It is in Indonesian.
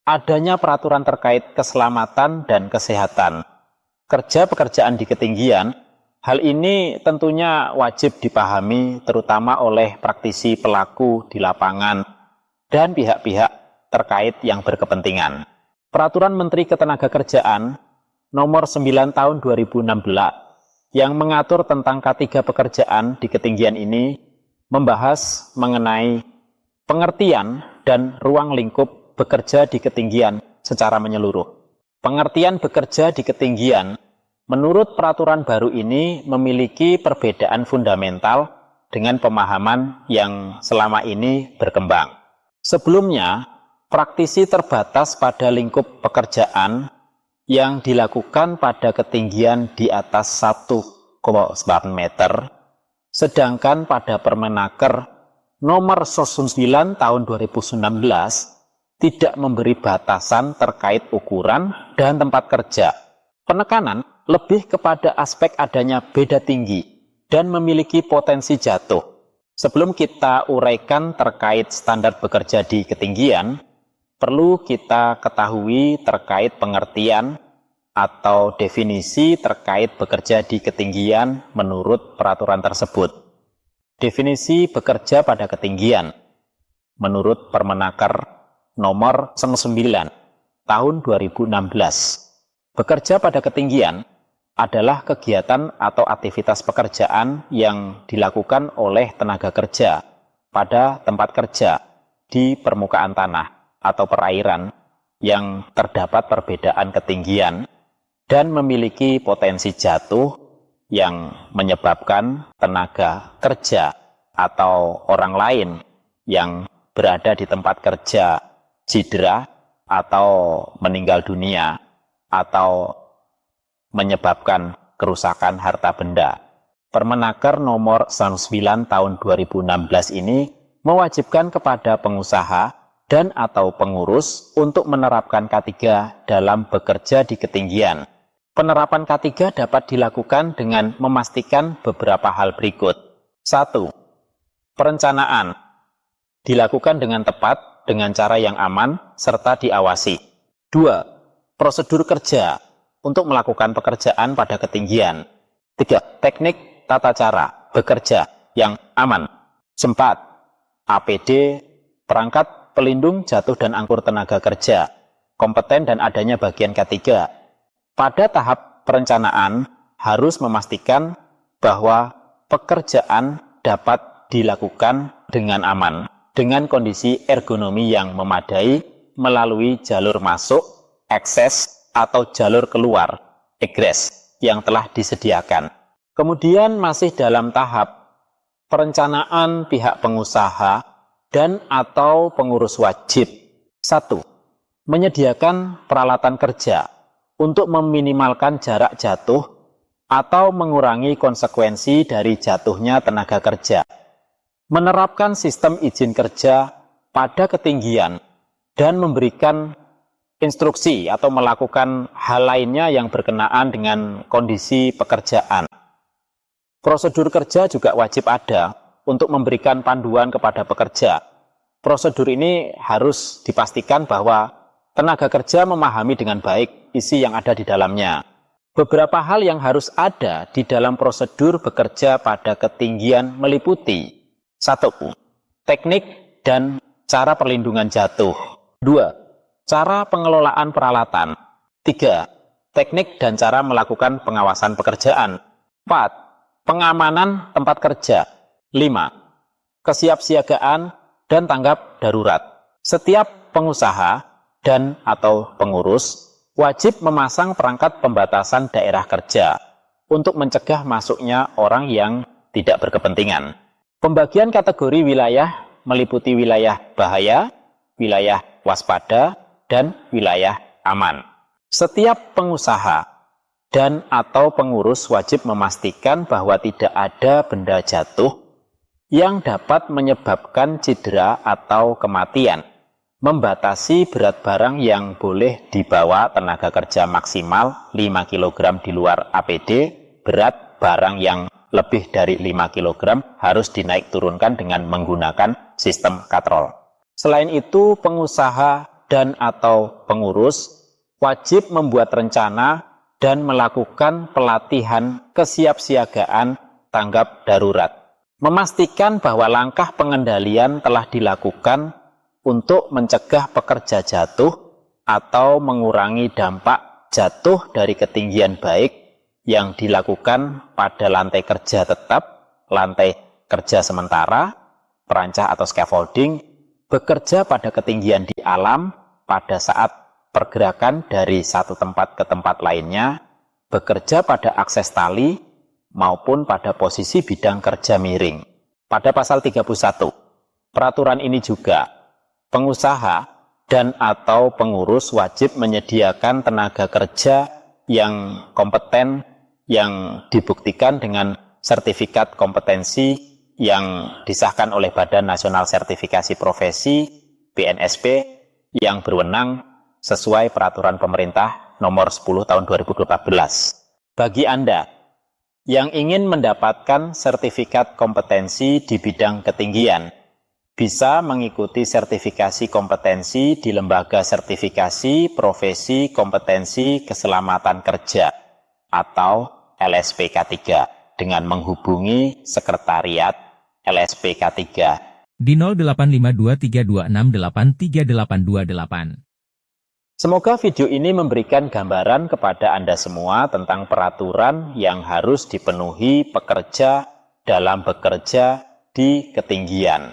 adanya peraturan terkait keselamatan dan kesehatan pekerjaan di ketinggian. Hal ini tentunya wajib dipahami terutama oleh praktisi pelaku di lapangan dan pihak-pihak terkait yang berkepentingan. Peraturan Menteri Ketenagakerjaan Nomor 9 Tahun 2016 yang mengatur tentang K3 pekerjaan di ketinggian ini membahas mengenai pengertian dan ruang lingkup bekerja di ketinggian secara menyeluruh. Pengertian bekerja di ketinggian menurut peraturan baru ini memiliki perbedaan fundamental dengan pemahaman yang selama ini berkembang. Sebelumnya, praktisi terbatas pada lingkup pekerjaan yang dilakukan pada ketinggian di atas 1,9 meter, sedangkan pada Permenaker Nomor 9 Tahun 2019 tidak memberi batasan terkait ukuran dan tempat kerja. Penekanan lebih kepada aspek adanya beda tinggi dan memiliki potensi jatuh. Sebelum kita uraikan terkait standar bekerja di ketinggian, perlu kita ketahui terkait pengertian atau definisi terkait bekerja di ketinggian menurut peraturan tersebut. Definisi bekerja pada ketinggian menurut Permenaker Nomor 9 Tahun 2016. Bekerja pada ketinggian adalah kegiatan atau aktivitas pekerjaan yang dilakukan oleh tenaga kerja pada tempat kerja di permukaan tanah atau perairan yang terdapat perbedaan ketinggian dan memiliki potensi jatuh yang menyebabkan tenaga kerja atau orang lain yang berada di tempat kerja cedera atau meninggal dunia atau menyebabkan kerusakan harta benda. Permenaker Nomor 9 Tahun 2016 ini mewajibkan kepada pengusaha dan atau pengurus untuk menerapkan K3 dalam bekerja di ketinggian. Penerapan K3 dapat dilakukan dengan memastikan beberapa hal berikut. 1. Perencanaan dilakukan dengan tepat dengan cara yang aman serta diawasi. 2. Prosedur kerja untuk melakukan pekerjaan pada ketinggian. 3. Teknik tata cara bekerja yang aman. 4. APD, perangkat pelindung jatuh dan angkur tenaga kerja, kompeten dan adanya bagian K3. Pada tahap perencanaan harus memastikan bahwa pekerjaan dapat dilakukan dengan aman, dengan kondisi ergonomi yang memadai melalui jalur masuk, akses, atau jalur keluar, egress, yang telah disediakan. Kemudian masih dalam tahap perencanaan pihak pengusaha dan atau pengurus wajib. 1. Menyediakan peralatan kerja untuk meminimalkan jarak jatuh atau mengurangi konsekuensi dari jatuhnya tenaga kerja. Menerapkan sistem izin kerja pada ketinggian dan memberikan instruksi atau melakukan hal lainnya yang berkenaan dengan kondisi pekerjaan. Prosedur kerja juga wajib ada untuk memberikan panduan kepada pekerja. Prosedur ini harus dipastikan bahwa tenaga kerja memahami dengan baik isi yang ada di dalamnya. Beberapa hal yang harus ada di dalam prosedur bekerja pada ketinggian meliputi: 1. Teknik dan cara perlindungan jatuh. 2. Cara pengelolaan peralatan. 3. Teknik dan cara melakukan pengawasan pekerjaan. 4. Pengamanan tempat kerja. 5. Kesiapsiagaan dan tanggap darurat. Setiap pengusaha dan atau pengurus wajib memasang perangkat pembatasan daerah kerja untuk mencegah masuknya orang yang tidak berkepentingan. Pembagian kategori wilayah meliputi wilayah bahaya, wilayah waspada, dan wilayah aman. Setiap pengusaha dan atau pengurus wajib memastikan bahwa tidak ada benda jatuh yang dapat menyebabkan cedera atau kematian. Membatasi berat barang yang boleh dibawa tenaga kerja maksimal 5 kg di luar APD, berat barang yang lebih dari 5 kg harus dinaik turunkan dengan menggunakan sistem katrol. Selain itu, pengusaha dan atau pengurus wajib membuat rencana dan melakukan pelatihan kesiapsiagaan tanggap darurat. Memastikan bahwa langkah pengendalian telah dilakukan untuk mencegah pekerja jatuh atau mengurangi dampak jatuh dari ketinggian baik yang dilakukan pada lantai kerja tetap, lantai kerja sementara, perancah atau scaffolding, bekerja pada ketinggian di alam pada saat pergerakan dari satu tempat ke tempat lainnya, bekerja pada akses tali, maupun pada posisi bidang kerja miring. Pada pasal 31, peraturan ini juga, pengusaha dan atau pengurus wajib menyediakan tenaga kerja yang kompeten yang dibuktikan dengan sertifikat kompetensi yang disahkan oleh Badan Nasional Sertifikasi Profesi BNSP yang berwenang sesuai peraturan pemerintah nomor 10 tahun 2012. Bagi Anda yang ingin mendapatkan sertifikat kompetensi di bidang ketinggian, bisa mengikuti sertifikasi kompetensi di Lembaga Sertifikasi Profesi Kompetensi Keselamatan Kerja atau LSPK 3 dengan menghubungi Sekretariat LSPK 3 di 085232683828. Semoga video ini memberikan gambaran kepada Anda semua tentang peraturan yang harus dipenuhi pekerja dalam bekerja di ketinggian.